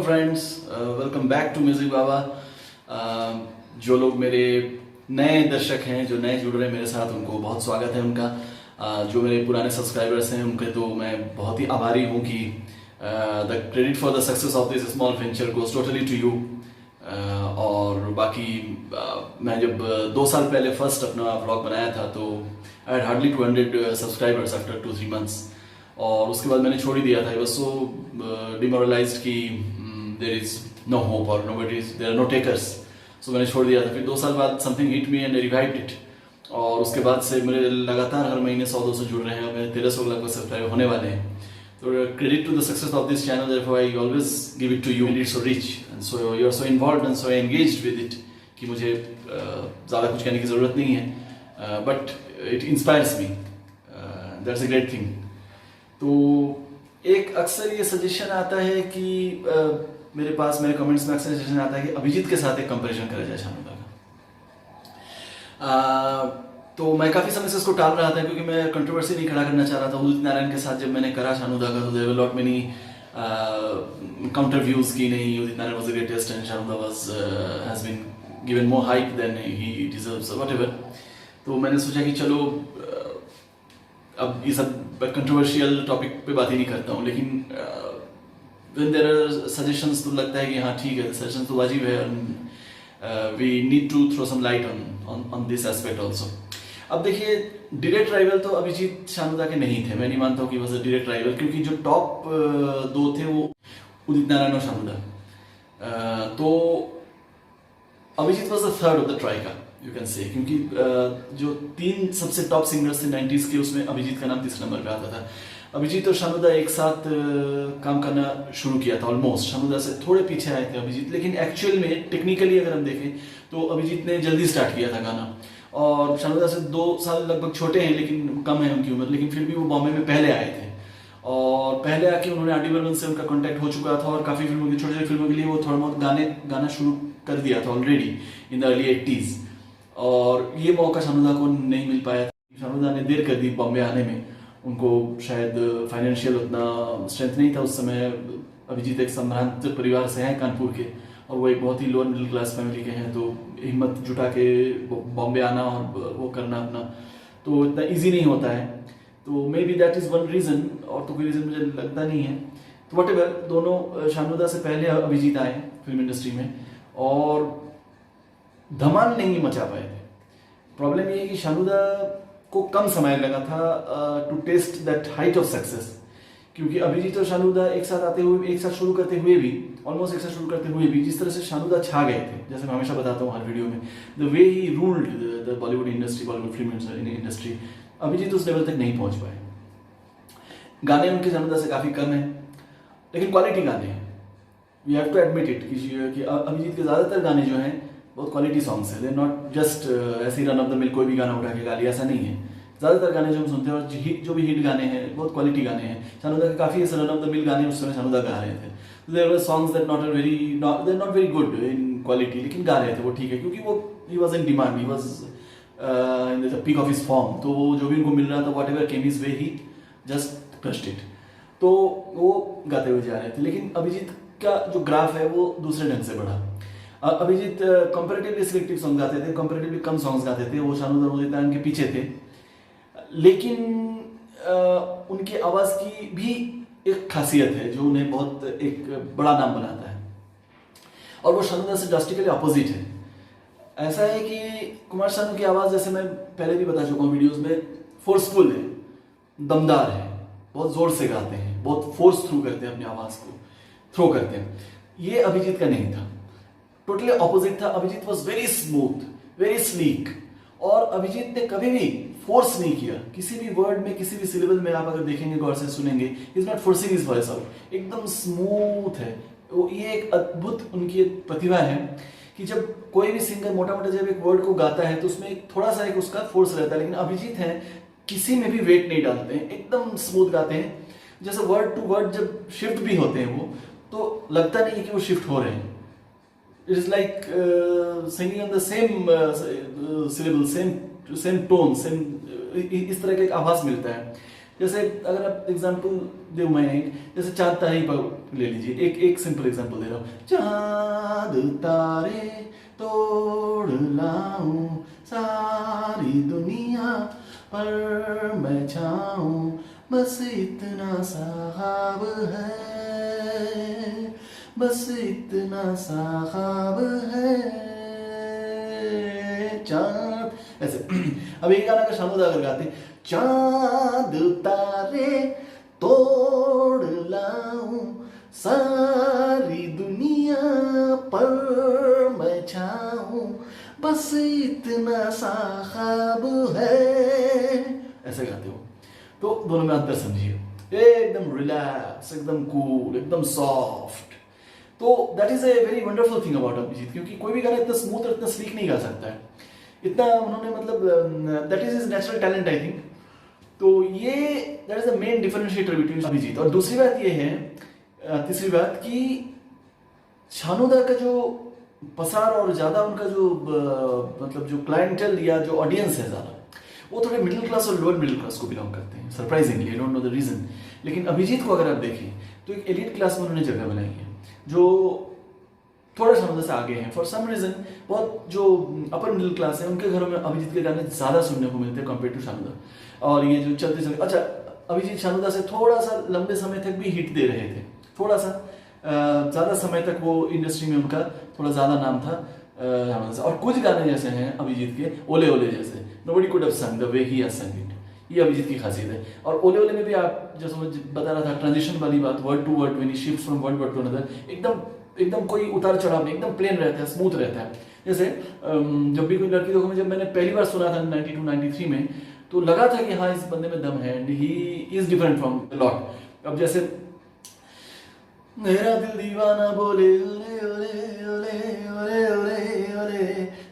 Friends, welcome back to music Baba. जो लोग मेरे नए दर्शक हैं, जो नए जुड़ रहे हैं मेरे साथ, उनको बहुत स्वागत है उनका। जो मेरे पुराने सब्सक्राइबर्स हैं उनके तो मैं बहुत ही आभारी हूँ कि the credit for the success of this small venture goes totally to you. और बाकी मैं जब 2 साल पहले फर्स्ट अपना व्लॉग बनाया था तो I had hardly 200 subscribers after 2-3 months, और उसके बाद मैंने छोड़ ही दिया था। आई वाज सो डिमोरलाइज्ड कि देयर इज नो होप और nobody is there are no takers, so मैंने छोड़ दिया था। फिर 2 साल बाद something hit me and revived it, और उसके बाद से मेरे लगातार हर महीने 100-200 जुड़ रहे हैं। मेरे 1300 लगभग सब्सक्राइबर होने वाले हैं। तो credit to the success of this channel, therefore I always give it to you. It's so rich and so you are so involved and so engaged with it कि मुझे ज़्यादा कुछ कहने की ज़रूरत नहीं है, but it inspires me, that's a great thing. तो एक अक्सर ये सजेशन आता है कि मेरे पास मेरे कमेंट्स में अक्सर सजेशन आता है कि अभिजीत के साथ एक कंपैरिजन करा जाए शानुदा का। तो मैं काफ़ी समय से इसको टाल रहा था क्योंकि मैं कंट्रोवर्सी नहीं खड़ा करना चाह रहा था। उदित नारायण के साथ जब मैंने करा शानुदा का तो there were lot many counter views की नहीं, Udit Narayan was the greatest and Shanuda was has been given more hype than he deserves whatever. तो मैंने सोचा कि चलो अब ये सब कंट्रोवर्शियल टॉपिक पे बात ही नहीं करता हूँ, लेकिन व्हेन देयर आर सजेशंस तो लगता है कि हाँ ठीक है, सजेशन तो वाजिब है, we need to throw some light on this aspect also. अब देखिए, डायरेक्ट राइवल तो अभिजीत शानुदा के नहीं थे। मैं नहीं मानता हूँ कि वॉज अ डायरेक्ट राइवल, क्योंकि जो टॉप 2 थे वो उदित नारायण और शानुदा। तो Abhijeet was the third of the troika, you can say, क्योंकि जो 3 सबसे टॉप सिंगर्स थे 90s के, उसमें अभिजीत का नाम 3 नंबर पे आता था। अभिजीत और शानुदा एक साथ काम करना शुरू किया था ऑलमोस्ट। शानुदा से थोड़े पीछे आए थे अभिजीत, लेकिन एक्चुअल में टेक्निकली अगर हम देखें तो अभिजीत ने जल्दी स्टार्ट किया था गाना, और शानुदा से 2 साल लगभग छोटे हैं, लेकिन कम है उनकी उम्र, लेकिन फिर भी वो बॉम्बे में पहले आए थे। और पहले आके उन्होंने आर डी बर्मन से उनका कॉन्टैक्ट हो चुका था, और काफ़ी फिल्मों की, छोटी छोटी फिल्मों के लिए वो थोड़ा बहुत गाना शुरू कर दिया था already in the early 80s। और ये मौका शानुदा को नहीं मिल पाया था। शानुदा ने देर कर दी बॉम्बे आने में, उनको शायद फाइनेंशियल उतना स्ट्रेंथ नहीं था उस समय। अभिजीत एक संभ्रांत परिवार से हैं कानपुर के, और वो एक बहुत ही लोअर मिडिल क्लास फैमिली के हैं, तो हिम्मत जुटा के बॉम्बे आना और वो करना अपना तो इतना ईजी नहीं होता है। तो may be that is one reason, और तो कोई रीज़न मुझे लगता नहीं है। तो वट एवर, दोनों शानुदा से पहले अभिजीत आए फिल्म इंडस्ट्री में और धमाल नहीं मचा पाए थे। प्रॉब्लम ये है कि शानुदा को कम समय लगा था to test that height of success, क्योंकि अभिजीत और शानुदा एक साथ आते हुए, एक साथ शुरू करते हुए भी, ऑलमोस्ट एक साथ शुरू करते हुए भी, जिस तरह से शानुदा छा गए थे, जैसे मैं हमेशा बताता हूँ हर वीडियो में, the way he ruled the Bollywood industry, Bollywood film industry, Abhijeet उस लेवल तक नहीं पहुंच पाए। गाने उनके शानुदा से काफ़ी कम है, लेकिन क्वालिटी गाने हैं, we have to admit it कि अभिजीत के ज़्यादातर गाने जो हैं बहुत क्वालिटी सॉन्ग्स हैं। दे नॉट जस्ट ऐसे ही रन ऑफ द मिल कोई भी गाना उठा के गा लिया, ऐसा नहीं है। ज़्यादातर गाने जो हम सुनते हैं और जो भी हिट गाने हैं बहुत क्वालिटी गाने हैं। शानुदा के काफ़ी ऐसे रन ऑफ द मिल गाने उस समय शानुदा गा रहे थे। There were songs that not very good in quality, लेकिन गा रहे थे वो, ठीक है, क्योंकि वो he was in demand, he was in the peak of his form. तो वो जो भी उनको मिल रहा था, whatever came his way, he just crushed it. तो वो गाते हुए जा रहे थे। लेकिन अभिजीत का जो ग्राफ है वो दूसरे ढंग से बढ़ा। अभिजीत कंपैरेटिवली सिलेक्टिव सॉन्ग गाते थे, कंपैरेटिवली कम सॉन्ग्स गाते थे। वो शानुदा उदित नारायण के पीछे थे, लेकिन उनकी आवाज़ की भी एक खासियत है जो उन्हें बहुत एक बड़ा नाम बनाता है, और वो शानुदा से ड्रास्टिकली अपोजिट है। ऐसा है कि कुमार शानू की आवाज़, जैसे मैं पहले भी बता चुका हूँ वीडियोज़ में, फोर्सफुल है, दमदार है, बहुत ज़ोर से गाते हैं, बहुत फोर्स थ्रू करते हैं, अपनी आवाज़ को थ्रो करते हैं। ये अभिजीत का नहीं था, टोटली ऑपोजिट था। Abhijeet was very smooth, very sleek, और अभिजीत ने कभी भी फोर्स नहीं किया किसी भी वर्ड में, किसी भी सिलेबल में। आप अगर देखेंगे, गौर से सुनेंगे, is not forcing his voice out, एकदम स्मूथ है वो। ये एक अद्भुत उनकी प्रतिभा है कि जब कोई भी सिंगर मोटा मोटा जब एक वर्ड को गाता है तो उसमें थोड़ा सा एक उसका फोर्स रहता है, लेकिन अभिजीत हैं किसी में भी वेट नहीं डालते हैं, एकदम स्मूथ गाते हैं। जैसे वर्ड टू वर्ड जब शिफ्ट भी होते हैं वो, तो लगता नहीं है कि वो शिफ्ट हो रहे हैं। It is like singing on the same syllable, same tone, same, इस तरह का एक आवाज मिलता है। जैसे अगर आप एग्जाम्पल दे मैं एक, जैसे चांद तारे पर ले लीजिए, एक एक सिंपल एग्जाम्पल दे रहा हूँ। चांद तारे तोड़ लाऊं सारी दुनिया पर मैं चाहूं, बस इतना सा ख्वाब है, बस इतना सा ख्वाब है चांद, ऐसे। अब ये गाना का शानदार अगर गाते, चांद तारे तोड़ लाऊं सारी दुनिया पर मैं चाहूं, बस इतना सा ख्वाब है, ऐसे गाते हो। तो दोनों में अंतर समझिए, एकदम रिलैक्स, एकदम कूल, एकदम सॉफ्ट। तो that is a very wonderful thing about Abhijeet, क्योंकि कोई भी गाना इतना स्मूथ और इतना स्लीक नहीं गा सकता है, इतना उन्होंने मतलब that is his natural talent I think. तो ये that is the main differentiator between Abhijeet. और दूसरी बात ये है, तीसरी बात कि शानूदा का जो पसार और ज़्यादा उनका जो मतलब जो क्लाइंटल या जो ऑडियंस है ज़्यादा, वो थोड़े मिडिल क्लास और लोअर मिडिल क्लास को बिलोंग करते हैं, surprisingly, I don't know the reason. लेकिन अभिजीत को अगर आप देखें तो एक एलिट क्लास में उन्होंने जगह बनाई है, जो थोड़ा शानूदा से आगे हैं। फॉर सम रीज़न बहुत जो अपर मिडिल क्लास है उनके घरों में अभिजीत के गाने ज़्यादा सुनने को मिलते हैं कंपेयर टू शानूदा। और ये जो चलते चलते, अच्छा, अभिजीत शानूदा से थोड़ा सा लंबे समय तक भी हिट दे रहे थे, थोड़ा सा ज़्यादा समय तक वो इंडस्ट्री में उनका थोड़ा ज़्यादा नाम था शानूदा से। और कुछ गाने जैसे हैं अभिजीत के, ओले ओले जैसे, नोबडी कुड हैव संग द वे ही हैज संग इट, ये अभिजीत की खासियत है। और ओले ओले में भी आप जैसे मैं बता रहा था, ट्रांजिशन वाली बात, word to word, when he shift from word to another, एकदम एकदम कोई उतार चढ़ाव नहीं, एकदम प्लेन रहता है, स्मूथ रहता है। जैसे जब भी कोई लड़की देखो, जब मैंने पहली बार सुना था 92-93 में, तो लगा था कि हाँ इस बंदे में दम है, and he is different from lot. अब जैसे मेरा दिल दीवाना बोले ओले ओले ओले ओले ओले ओले,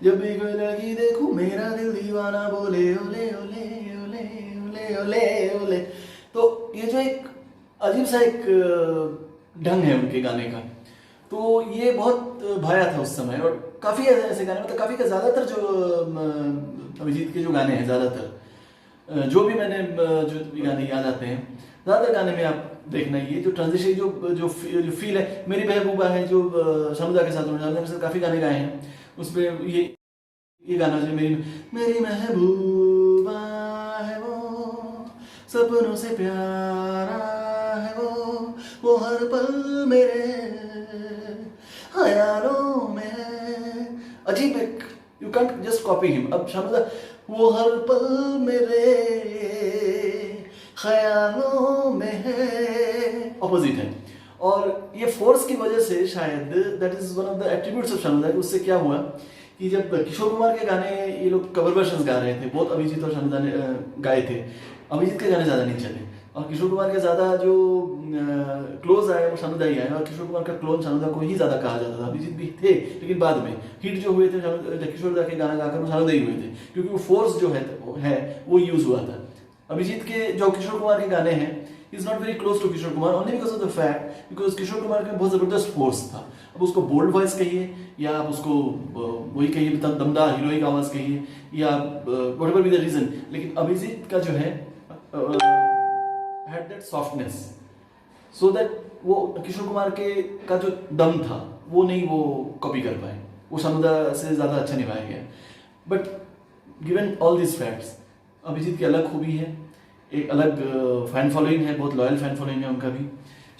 जब भी कोई लड़की देखूं मेरा दिल दीवाना बोले ओले ओले ओले ओले ओले ओले। तो ये जो एक अजीब सा एक ढंग है उनके गाने का, तो ये बहुत भाया था उस समय। और काफ़ी ऐसे गाने, मतलब काफ़ी का ज़्यादातर जो अभिजीत के जो गाने हैं, ज़्यादातर जो भी मैंने जो भी गाने याद आते हैं, ज़्यादातर गाने में आप देखना ये जो ट्रांजिशन जो फील है। मेरी महबूबा है जो शानूदा के साथ उन्होंने काफ़ी गाने गाए हैं, उसमें ये गाना जो मेरी महबूबा है वो, सपनों से प्यारा है वो हर पल मेरे ख्यालों में। अजीब एक, you can't just copy him. अब शानूदा, वो हर पल मेरे ख्यालों में है, ऑपोजिट है। और ये फोर्स की वजह से शायद that is one of the attributes of Shanuda. उससे क्या हुआ कि जब किशोर कुमार के गाने ये लोग कवर वर्जन्स गा रहे थे, बहुत अभिजीत और शानूदा ने गाए थे, अभिजीत के गाने ज़्यादा नहीं चले, और किशोर कुमार के ज़्यादा जो क्लोज आए वो शानूदा ही आए, और किशोर कुमार का क्लोन शानूदा को ही ज़्यादा कहा जाता था। अभिजीत भी थे, लेकिन बाद में हिट जो हुए थे किशोर दा के गाना गाकर वो शानूदा ही हुए थे, क्योंकि वो फोर्स जो है वो यूज़ हुआ था। अभिजीत के जो किशोर कुमार के गाने हैं, is not very close to Kishore Kumar, only because of the fact because Kishore Kumar के बहुत ज़बरदस्त फोर्स था। अब उसको बोल्ड वॉइस कहिए, या आप उसको वही कहिए दमदार हीरोइक आवाज़ कहिए, या व्हाटएवर बी द रीज़न, लेकिन अभिजीत का जो है had that softness, so that वो किशोर कुमार का जो दम था वो नहीं वो कॉपी कर पाए, वो शानूदा से ज़्यादा अच्छा निभाया गया। But given all this facts, Abhijeet की अलग खूबी है, एक अलग फैन फॉलोइंग है, बहुत लॉयल फैन फॉलोइंग है उनका भी।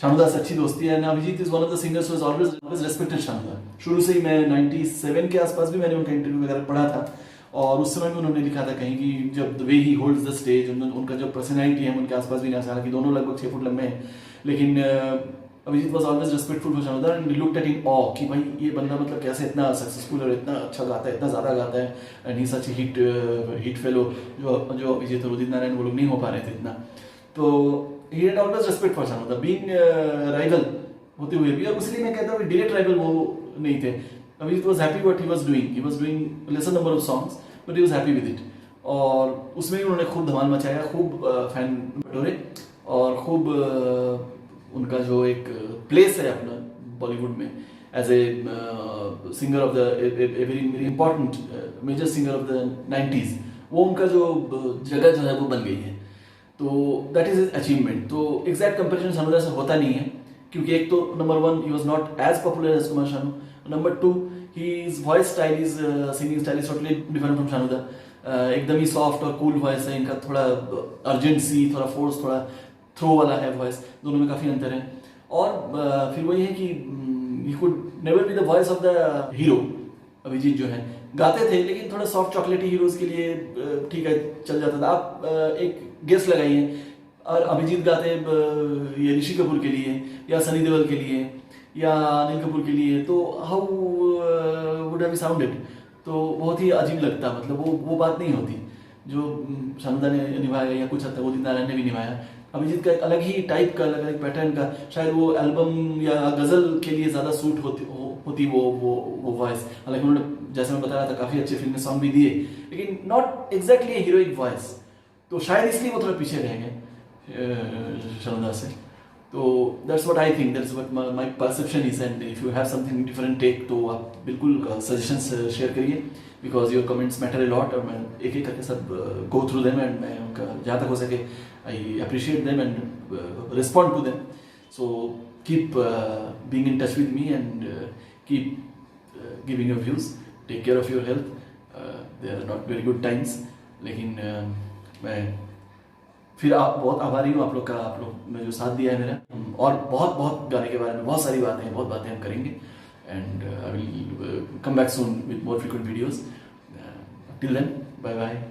शानूदा से अच्छी दोस्ती है, and Abhijeet is one of the singers who has always respected Shanuda. शुरू से ही, मैं 97 के आसपास भी मैंने उनका इंटरव्यू वगैरह पढ़ा था, और उस समय भी उन्होंने लिखा था कहीं कि जब the way he holds the stage, उनका जो पर्सनैलिटी है उनके आसपास भी नहीं आ सकता, कि दोनों लगभग 6 फुट लंबे हैं, लेकिन Abhijeet was always respectful for Shanuda and looked at in awe कि भाई ये बंदा मतलब कैसे इतना सक्सेसफुल और इतना अच्छा गाता है, इतना ज़्यादा गाता है, and he such hit fellow, जो अभिजीत और उदित नारायण वो लोग नहीं हो पा रहे थे इतना। तो he had always respect for Shanuda, being rival होते हुए भी, और इसलिए मैं कहता हूँ कि डायरेक्ट राइवल वो नहीं थे। Abhijeet was happy what he was doing lesser number of songs, but he was happy with it. और उसमें भी उन्होंने खूब धमाल मचाया, खूब फैन बटोरे, और खूब उनका जो एक प्लेस है अपना बॉलीवुड में as a singer of the very important major singer of the 90s, वो उनका जो जगह जो है वो बन गई है। तो दैट इज अचीवमेंट। तो एग्जैक्ट कंपेरिजन शानूदा से होता नहीं है, क्योंकि एक तो number one he was not as popular as Kumar Shanu, number two his voice style is singing style is totally different from शानूदा। एकदम ही सॉफ्ट और कूल वॉइस है इनका, थोड़ा अर्जेंसी, थोड़ा फोर्स, थोड़ा थ्रो वाला है वॉइस, दोनों में काफ़ी अंतर है। और फिर वही है कि he could never be the voice of the hero. Abhijeet जो है गाते थे लेकिन थोड़ा सॉफ्ट चॉकलेटी हीरोज के लिए ठीक है चल जाता था। आप एक गेस लगाइए, और अभिजीत गाते ये ऋषि कपूर के लिए या सनी देओल के लिए या अनिल कपूर के लिए, तो हाउ वुड हैव साउंडेड, तो बहुत ही अजीब लगता, मतलब वो बात नहीं होती जो शानूदा ने निभाया या कुछ हद तक उदित नारायण ने भी निभाया। अभिजीत का एक अलग ही टाइप का, अलग अलग पैटर्न का, शायद वो एल्बम या गजल के लिए ज़्यादा सूट होती वो वॉइस। हालांकि उन्होंने, जैसे मैं बता रहा था, काफ़ी अच्छे फिल्म सॉन्ग भी दिए, लेकिन नॉट एग्जैक्टली हीरोइक वॉइस, तो शायद इसलिए वो थोड़ा पीछे रह गए शानूदा से। तो that's what I think, that's what my perception is. And if you have something different take, तो आप बिल्कुल सजेशंस शेयर करिए, because your comments matter a lot, और मैं एक एक करके सब गो थ्रू देम, एंड मैं उनका जहाँ तक हो सके I appreciate them and respond to them. So keep being in touch with me and keep giving your views, take care of your health. They are not very good times, लेकिन मैं फिर बहुत आभारी हूँ आप लोग ने जो साथ दिया है मेरा। और बहुत गाने के बारे में बहुत सारी बातें हैं, बहुत बातें हम करेंगे, and I will come back soon with more frequent videos. Till then, bye bye.